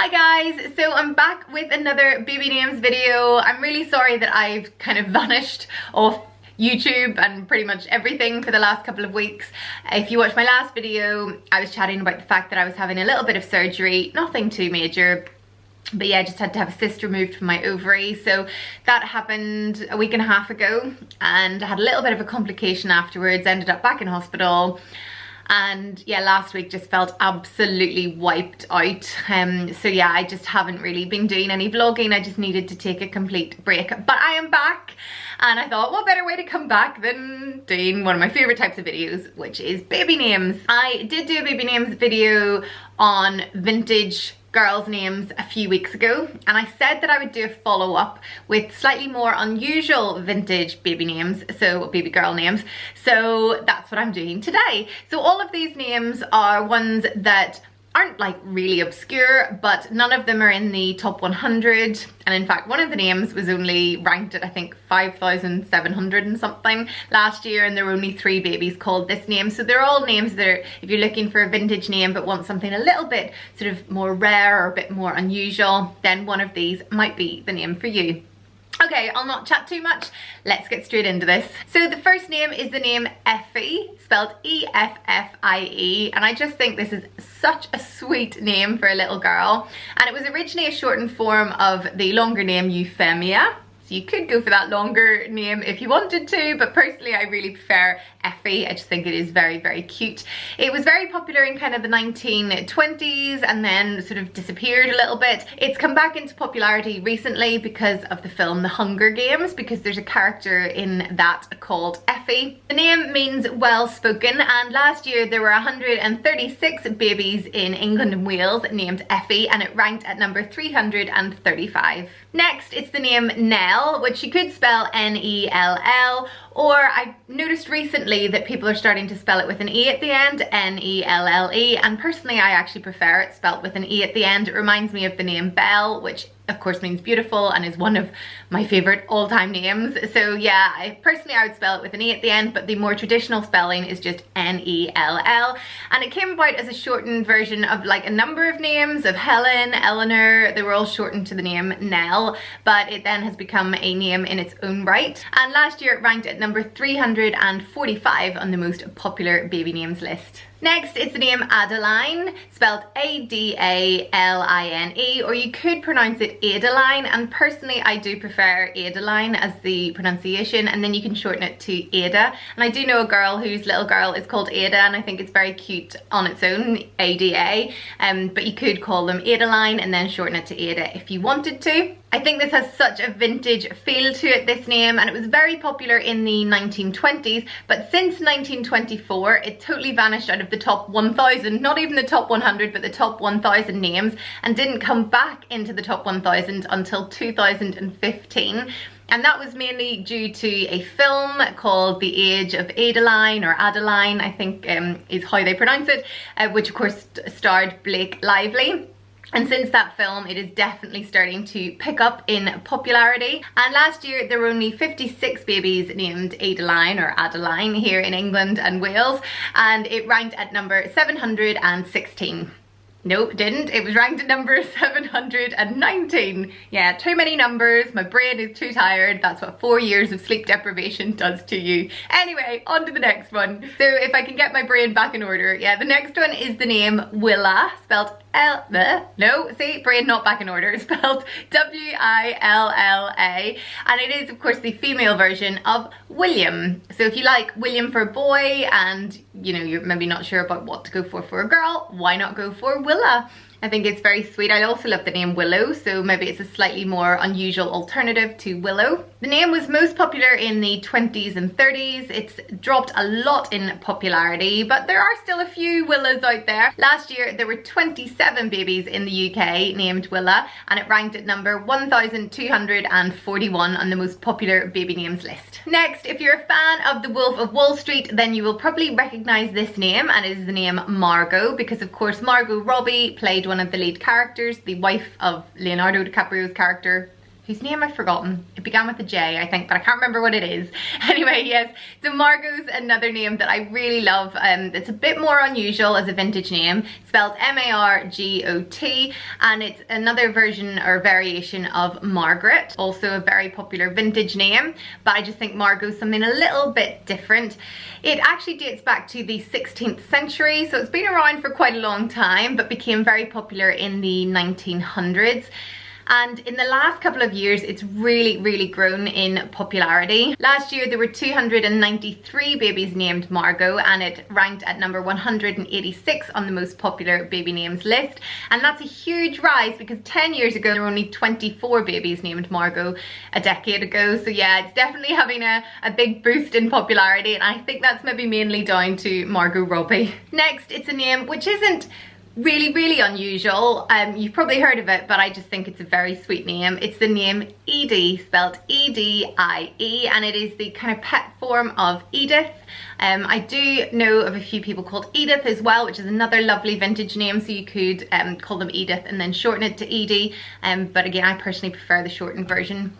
Hi guys, so I'm back with another baby names video. I'm really sorry that I've kind of vanished off YouTube and pretty much everything for the last couple of weeks. If you watched my last video, I was chatting about the fact that I was having a little bit of surgery, nothing too major. But yeah, I just had to have a cyst removed from my ovary. So that happened a week and a half ago and I had a little bit of a complication afterwards, ended up back in hospital. And yeah, last week just felt absolutely wiped out. So yeah, I just haven't really been doing any vlogging. I just needed to take a complete break. But I am back and I thought, what better way to come back than doing one of my favorite types of videos, which is baby names. I did do a baby names video on vintage girls' names a few weeks ago, and I said that I would do a follow-up with slightly more unusual vintage baby names, so baby girl names. So that's what I'm doing today. So all of these names are ones that aren't like really obscure, but none of them are in the top 100. And in fact, one of the names was only ranked at I think 5,700 and something last year, and there were only 3 babies called this name. So they're all names that are, if you're looking for a vintage name but want something a little bit sort of more rare or a bit more unusual, then one of these might be the name for you. Okay, I'll not chat too much. Let's get straight into this. So the first name is the name Effie, spelled E-F-F-I-E, and I just think this is such a sweet name for a little girl. And it was originally a shortened form of the longer name Euphemia. So you could go for that longer name if you wanted to, but personally I really prefer Effie. I just think it is very, very cute. It was very popular in kind of the 1920s and then sort of disappeared a little bit. It's come back into popularity recently because of the film The Hunger Games, because there's a character in that called Effie. The name means well spoken, and last year there were 136 babies in England and Wales named Effie, and it ranked at number 335. Next, it's the name Nell, which you could spell N-E-L-L, or I've noticed recently that people are starting to spell it with an E at the end, N-E-L-L-E, and personally I actually prefer it spelt with an E at the end. It reminds me of the name Belle, which of course means beautiful and is one of my favorite all-time names. So yeah, I would spell it with an E at the end, but the more traditional spelling is just N-E-L-L. And it came about as a shortened version of like a number of names, of Helen, Eleanor. They were all shortened to the name Nell, but it then has become a name in its own right. And last year it ranked at number 345 on the most popular baby names list. Next, it's the name Adeline, spelled A-D-A-L-I-N-E, or you could pronounce it Adeline, and personally I do prefer Adeline as the pronunciation, and then you can shorten it to Ada. And I do know a girl whose little girl is called Ada, and I think it's very cute on its own, A-D-A, but you could call them Adeline and then shorten it to Ada if you wanted to. I think this has such a vintage feel to it, this name, and it was very popular in the 1920s, but since 1924 it totally vanished out of the top 1,000, not even the top 100, but the top 1,000 names, and didn't come back into the top 1,000 until 2015. And that was mainly due to a film called The Age of Adeline, or Adeline I think is how they pronounce it, which of course starred Blake Lively. And since that film, it is definitely starting to pick up in popularity. And last year, there were only 56 babies named Adeline or Adeline here in England and Wales, and it ranked at number 716. No, it didn't. It was ranked at number 719. Yeah, too many numbers. My brain is too tired. That's what 4 years of sleep deprivation does to you. Anyway, on to the next one. So if I can get my brain back in order. Yeah, the next one is the name Willow, spelled brain not back in order, spelled W-I-L-L-A, and it is of course the female version of William. So if you like William for a boy and you know you're maybe not sure about what to go for a girl, why not go for Willow? I think it's very sweet. I also love the name Willow, so maybe it's a slightly more unusual alternative to Willow. The name was most popular in the 20s and 30s. It's dropped a lot in popularity, but there are still a few Willows out there. Last year, there were 27 babies in the UK named Willow, and it ranked at number 1,241 on the most popular baby names list. Next, if you're a fan of The Wolf of Wall Street, then you will probably recognize this name, and it is the name Margot, because of course Margot Robbie played one of the lead characters, the wife of Leonardo DiCaprio's character whose name I've forgotten. It began with a J, I think, but I can't remember what it is. Anyway, yes, so Margot's another name that I really love. It's a bit more unusual as a vintage name, spelled M-A-R-G-O-T, and it's another version or variation of Margaret, also a very popular vintage name, but I just think Margot's something a little bit different. It actually dates back to the 16th century, so it's been around for quite a long time, but became very popular in the 1900s. And in the last couple of years, it's really grown in popularity. Last year, there were 293 babies named Margot, and it ranked at number 186 on the most popular baby names list. And that's a huge rise because 10 years ago, there were only 24 babies named Margot a decade ago. So yeah, it's definitely having a big boost in popularity, and I think that's maybe mainly down to Margot Robbie. Next, it's a name which isn't really unusual. You've probably heard of it, but I just think it's a very sweet name. It's the name Edie, spelled E-D-I-E, and it is the kind of pet form of Edith. I do know of a few people called Edith as well, which is another lovely vintage name, so you could call them Edith and then shorten it to Edie, but again, I personally prefer the shortened version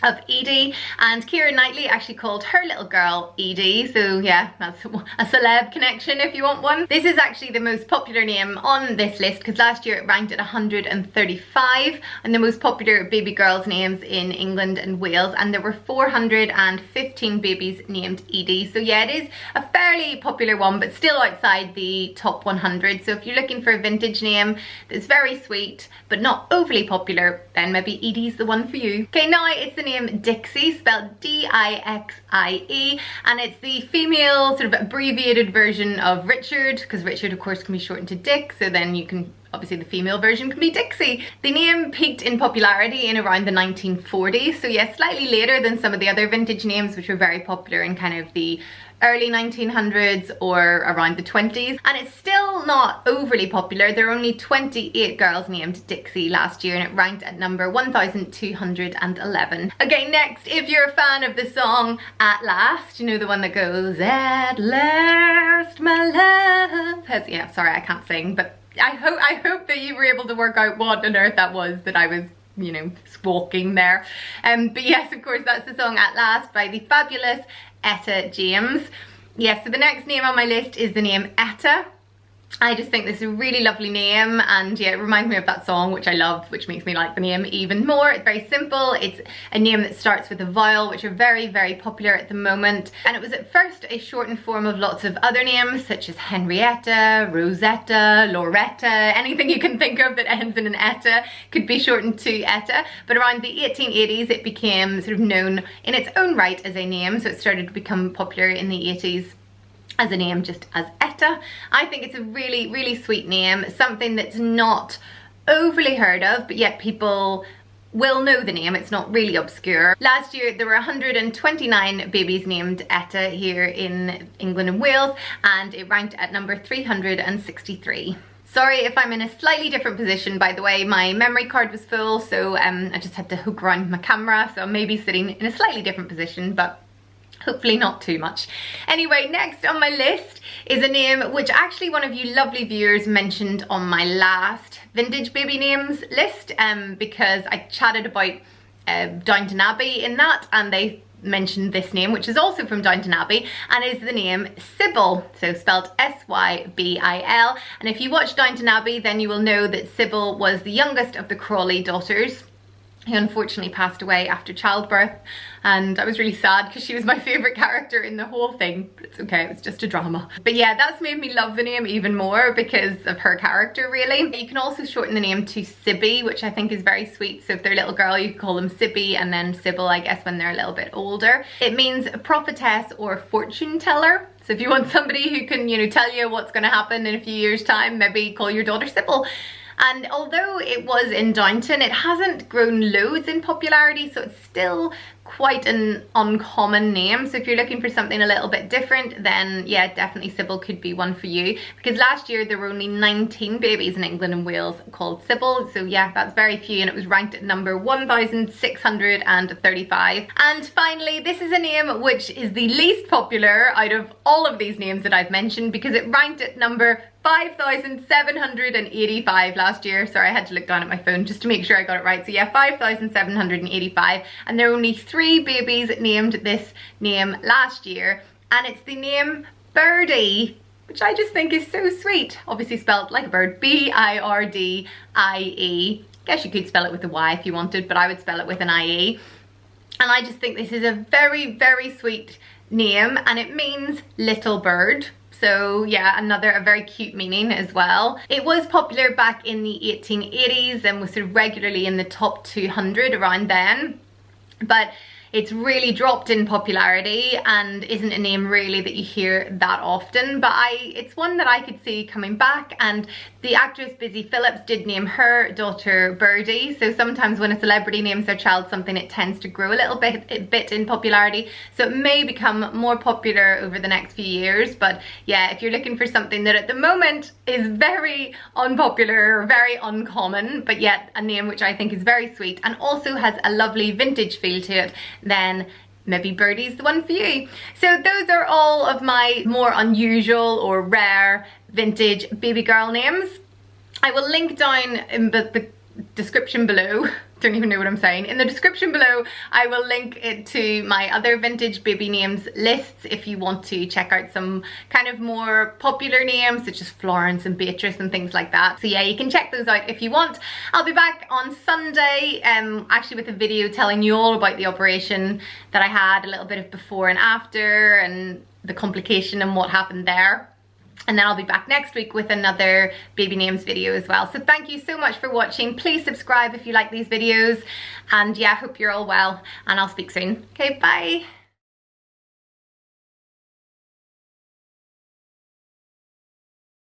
of Edie. And Keira Knightley actually called her little girl Edie, so yeah, that's a celeb connection if you want one. This is actually the most popular name on this list because last year it ranked at 135 and the most popular baby girls names in England and Wales, and there were 415 babies named Edie. So yeah, it is a fairly popular one, but still outside the top 100. So if you're looking for a vintage name that's very sweet but not overly popular, then maybe Edie's the one for you. Okay, now it's the name Dixie, spelled D-I-X-I-E, and it's the female sort of abbreviated version of Richard, because Richard of course can be shortened to Dick, so then you can, obviously the female version can be Dixie. The name peaked in popularity in around the 1940s, so yeah, slightly later than some of the other vintage names which were very popular in kind of the early 1900s or around the 20s, and it's still not overly popular. There are only 28 girls named Dixie last year, and it ranked at number 1211. Okay, next, if you're a fan of the song At Last, you know, the one that goes at last my love has, yeah, sorry I can't sing, but I hope that you were able to work out what on earth that was that I was, you know, squawking there. But yes, of course, that's the song At Last by the fabulous Etta James. Yes, so the next name on my list is the name Etta. I just think this is a really lovely name, and yeah, it reminds me of that song which I love, which makes me like the name even more. It's very simple. It's a name that starts with a vowel, which are very popular at the moment, and it was at first a shortened form of lots of other names such as Henrietta, Rosetta, Loretta. Anything you can think of that ends in an Etta could be shortened to Etta, but around the 1880s it became sort of known in its own right as a name, so it started to become popular in the 80s as a name just as Etta. I think it's a really sweet name, something that's not overly heard of, but yet people will know the name. It's not really obscure. Last year there were 129 babies named Etta here in England and Wales, and it ranked at number 363. Sorry if I'm in a slightly different position, by the way. My memory card was full, so I just had to hook around my camera, so I may be sitting in a slightly different position, but hopefully not too much. Anyway, next on my list is a name which actually one of you lovely viewers mentioned on my last vintage baby names list, because I chatted about Downton Abbey in that, and they mentioned this name, which is also from Downton Abbey, and is the name Sybil, so spelled S-Y-B-I-L. And if you watch Downton Abbey, then you will know that Sybil was the youngest of the Crawley daughters, who unfortunately passed away after childbirth, and I was really sad because she was my favourite character in the whole thing, but it's okay, it was just a drama. But yeah, that's made me love the name even more because of her character, really. You can also shorten the name to Sibby, which I think is very sweet, so if they're a little girl you can call them Sibby, and then Sybil I guess when they're a little bit older. It means prophetess or fortune teller. So if you want somebody who can, you know, tell you what's going to happen in a few years' time, maybe call your daughter Sybil. And although it was in Downton, it hasn't grown loads in popularity, so it's still quite an uncommon name. So if you're looking for something a little bit different, then yeah, definitely Sybil could be one for you, because last year there were only 19 babies in England and Wales called Sybil, so yeah, that's very few, and it was ranked at number 1635. And finally, this is a name which is the least popular out of all of these names that I've mentioned, because it ranked at number 5,785 last year. Sorry, I had to look down at my phone just to make sure I got it right. So yeah, 5,785, and there were only 3 babies named this name last year, and it's the name Birdie, which I just think is so sweet. Obviously spelled like a bird, B-I-R-D-I-E. Guess you could spell it with a Y if you wanted, but I would spell it with an I-E. And I just think this is a very, very sweet name, and it means little bird. So yeah, a very cute meaning as well. It was popular back in the 1880s and was sort of regularly in the top 200 around then. But it's really dropped in popularity and isn't a name really that you hear that often, but it's one that I could see coming back. And the actress Busy Phillips did name her daughter Birdie, so sometimes when a celebrity names their child something, it tends to grow a little bit in popularity, so it may become more popular over the next few years. But yeah, if you're looking for something that at the moment is very unpopular or very uncommon, but yet a name which I think is very sweet and also has a lovely vintage feel to it, then maybe Birdie's the one for you. So those are all of my more unusual or rare vintage baby girl names. I will link down in the description below, don't even know what I'm saying, in the description below I will link it to my other vintage baby names lists if you want to check out some kind of more popular names such as Florence and Beatrice and things like that. So yeah, you can check those out if you want. I'll be back on Sunday actually with a video telling you all about the operation that I had, a little bit of before and after and the complication and what happened there. And then I'll be back next week with another baby names video as well. So thank you so much for watching. Please subscribe if you like these videos. And yeah, I hope you're all well, and I'll speak soon. Okay, bye.